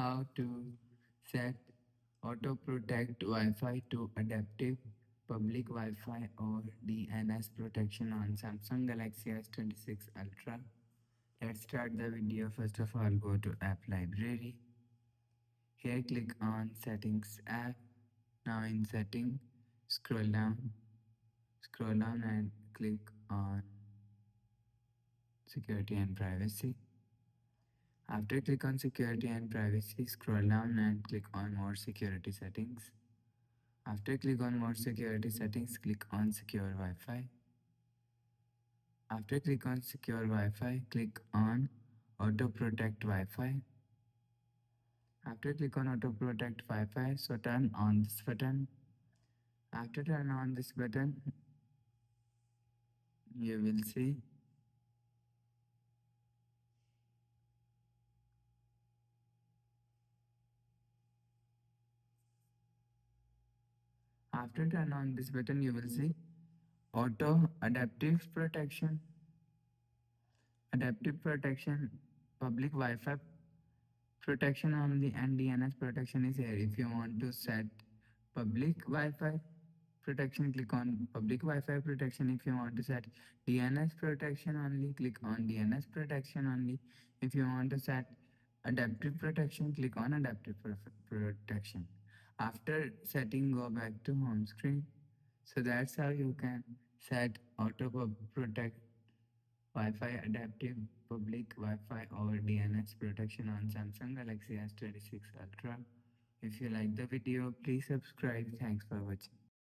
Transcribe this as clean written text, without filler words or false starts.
how to set auto protect Wi-Fi to adaptive public Wi-Fi or DNS protection on Samsung Galaxy S26 Ultra. Let's start the video. First of all, go to App Library. Here click on Settings app. Now in Setting, scroll down and click on Security and Privacy. After click on Security and Privacy, scroll down and click on More Security Settings. After click on More Security Settings, click on Secure Wi-Fi. After click on Secure Wi-Fi, click on Auto Protect Wi-Fi. After click on Auto Protect Wi-Fi, so turn on this button. After turn on this button, you will see after turn on this button, you will see Auto Adaptive Protection. Adaptive Protection, Public Wi-Fi protection only, and DNS protection is here. If you want to set public Wi-Fi protection, click on public Wi-Fi protection. If you want to set DNS protection only, click on DNS protection only. If you want to set adaptive protection, click on adaptive protection. After setting, go back to home screen. So that's how you can set auto protect Wi-Fi adaptive public Wi-Fi or DNS protection on Samsung Galaxy S26 Ultra. If you like the video, please subscribe. Thanks for watching.